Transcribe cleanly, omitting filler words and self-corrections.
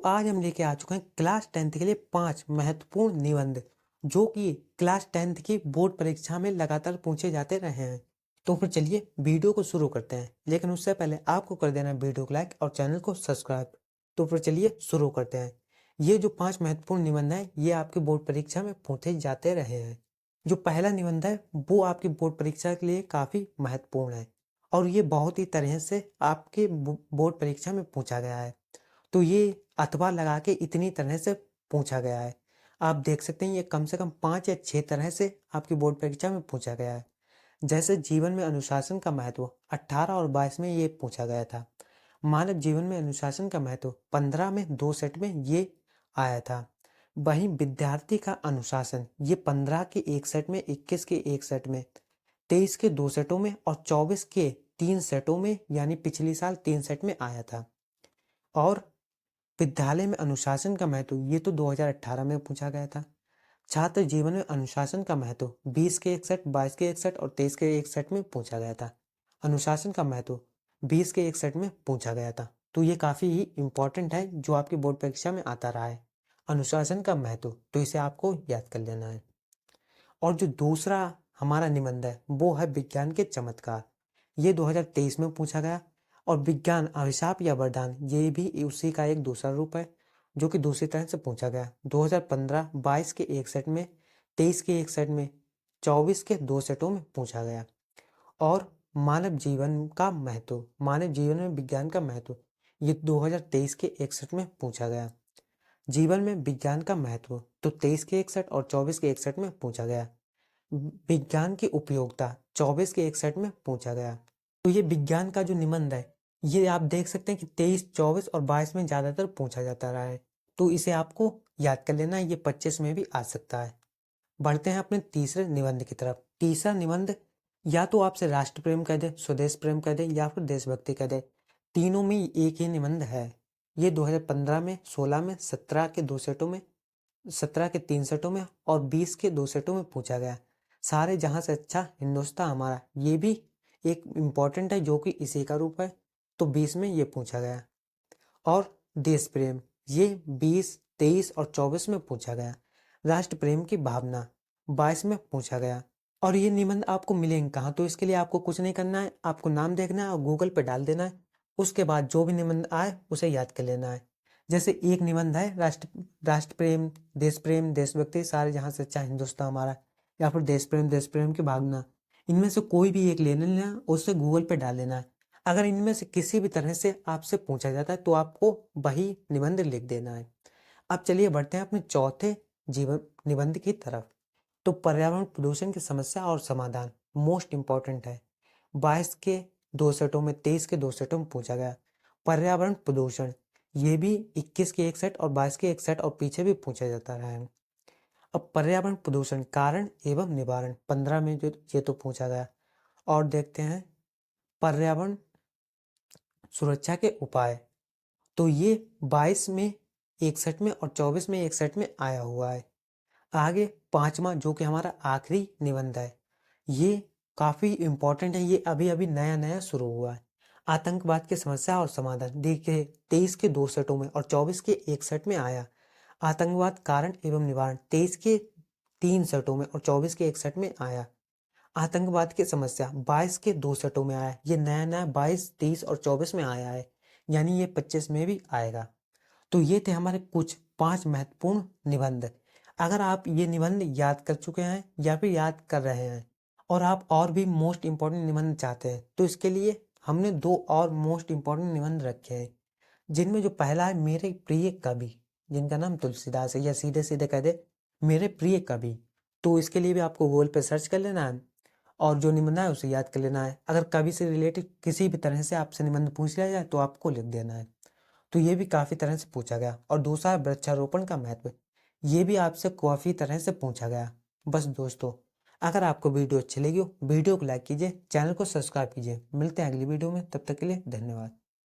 आज हम लेके आ चुके हैं क्लास 10th के लिए 5 महत्वपूर्ण निबंध जो कि क्लास 10th की बोर्ड परीक्षा में लगातार पूछे जाते रहे हैं। तो फिर चलिए वीडियो को शुरू करते हैं, लेकिन उससे पहले आपको कर देना है वीडियो को लाइक और चैनल को सब्सक्राइब। तो फिर चलिए शुरू करते हैं। ये जो 5 महत्वपूर्ण निबंध हैं ये आपके बोर्ड परीक्षा में पूछे जाते रहे हैं। जो पहला निबंध है वो आपकी बोर्ड परीक्षा के लिए काफी महत्वपूर्ण है और ये बहुत ही तरह से आपके बोर्ड परीक्षा में पूछा गया है। तो ये अथवा लगा के इतनी तरह से पूछा गया है। आप देख सकते हैं ये कम से कम 5 या 6 तरह से आपकी बोर्ड परीक्षा में पूछा गया है। जैसे जीवन में अनुशासन का महत्व 18 और 22 में ये पूछा गया था। मानव जीवन में अनुशासन का महत्व 15 में 2 सेट में ये आया था। वहीं विद्यार्थी का अनुशासन ये 15 के एक सेट में, 21 के एक सेट में, 23 के 2 सेटों में और 24 के 3 सेटों में, यानी पिछली साल 3 सेट में आया था। और विद्यालय में अनुशासन का महत्व ये तो 2018 में पूछा गया था। छात्र जीवन में अनुशासन का महत्व 20 के एक सेट, 22 के एक सेट और 23 के एक सेट में पूछा गया था। अनुशासन का महत्व 20 के एक सेट में पूछा गया था। तो ये काफी ही इंपॉर्टेंट है जो आपकी बोर्ड परीक्षा में आता रहा है, अनुशासन का महत्व। तो इसे आपको याद कर लेना है। और जो दूसरा हमारा निबंध है वो है विज्ञान के चमत्कार। ये 2023 में पूछा गया। और विज्ञान अभिशाप या वरदान ये भी उसी का एक दूसरा रूप है जो कि दूसरी तरह से पूछा गया। 2015 22 के एक सेट में, 23 के एक सेट में, 24 के 2 सेटों में पूछा गया। और मानव जीवन का महत्व, मानव जीवन में विज्ञान का महत्व ये 2023 के एक सेट में पूछा गया। जीवन में विज्ञान का महत्व तो 23 के एक सेट और 24 के एक सेट में पूछा गया। विज्ञान की उपयोगिता 24 के एक सेट में पूछा गया। तो ये विज्ञान का जो निबंध है ये आप देख सकते हैं कि 23, 24 और 22 में ज्यादातर पूछा जाता रहा है। तो इसे आपको याद कर लेना है, ये 25 में भी आ सकता है। बढ़ते हैं अपने तीसरे निबंध की तरफ। तीसरा निबंध या तो आपसे राष्ट्र प्रेम कह दे, स्वदेश प्रेम कह दे या फिर देशभक्ति कह दे। तीनों में एक ही निबंध है। ये 2015 में, 16 में, 17 के 2 सेटों में, 17 के 3 सेटों में और 20 के 2 सेटों में पूछा गया। सारे जहां से अच्छा हिंदुस्तान हमारा ये भी एक इम्पॉर्टेंट है जो कि इसी का रूप है। तो 20 में ये पूछा गया। और देश प्रेम ये 20, 23 और 24 में पूछा गया। राष्ट्र प्रेम की भावना 22 में पूछा गया। और ये निबंध आपको मिलेंगे कहाँ? तो इसके लिए आपको कुछ नहीं करना है, आपको नाम देखना है और गूगल पे डाल देना है। उसके बाद जो भी निबंध आए उसे याद कर लेना है। जैसे एक निबंध है राष्ट्र प्रेम, देशभक्ति, सारे जहां से अच्छा हिंदुस्तान हमारा, या फिर देश प्रेम की भावना। इनमें से कोई भी एक ले लेना है, उससे गूगल पे डाल लेना है। अगर इनमें से किसी भी तरह से आपसे पूछा जाता है तो आपको वही निबंध लिख देना है। अब चलिए बढ़ते हैं अपने चौथे जीवन निबंध की तरफ। तो पर्यावरण प्रदूषण की समस्या और समाधान मोस्ट इंपॉर्टेंट है। 22 के 2 सेटों में, 23 के 2 सेटों में पूछा गया। पर्यावरण प्रदूषण ये भी 21 के एक सेट और 22 के एक सेट और पीछे भी पूछा जाता रहा है। अब पर्यावरण प्रदूषण कारण एवं निवारण 15 में जो ये तो पूछा गया। और देखते हैं पर्यावरण सुरक्षा के उपाय। तो ये 22 में एक सेट में और 24 में एक सेट में आया हुआ है। आगे पांचवा जो कि हमारा आखिरी निबंध है, ये काफी इंपॉर्टेंट है। ये अभी अभी नया नया शुरू हुआ है। आतंकवाद की समस्या और समाधान। देखिए 23 के 2 सेटों में और 24 के एक सेट में आया। आतंकवाद कारण एवं निवारण 23 के 3 सेटों में और 24 के एक सेट में आया। आतंकवाद की समस्या 22 के 2 सेटों में आया। ये नया नया 22, 30 और 24 में आया है, यानी ये 25 में भी आएगा। तो ये थे हमारे कुछ 5 महत्वपूर्ण निबंध। अगर आप ये निबंध याद कर चुके हैं या फिर याद कर रहे हैं और आप और भी मोस्ट इंपॉर्टेंट निबंध चाहते हैं तो इसके लिए हमने 2 और मोस्ट इंपॉर्टेंट निबंध रखे हैं, जिनमें जो पहला है मेरे प्रिय कवि, जिनका नाम तुलसीदास है, या सीधे सीधे कह दे मेरे प्रिय कवि। तो इसके लिए भी आपको गूगल पे सर्च कर लेना है और जो निबंध है उसे याद कर लेना है। अगर कवि से रिलेटेड किसी भी तरह से आपसे निबंध पूछ लिया जाए तो आपको लिख देना है। तो ये भी काफी तरह से पूछा गया। और दूसरा है वृक्षारोपण का महत्व। ये भी आपसे काफी तरह से पूछा गया। बस दोस्तों, अगर आपको वीडियो अच्छी लगी हो वीडियो को लाइक कीजिए, चैनल को सब्सक्राइब कीजिए। मिलते हैं अगली वीडियो में, तब तक के लिए धन्यवाद।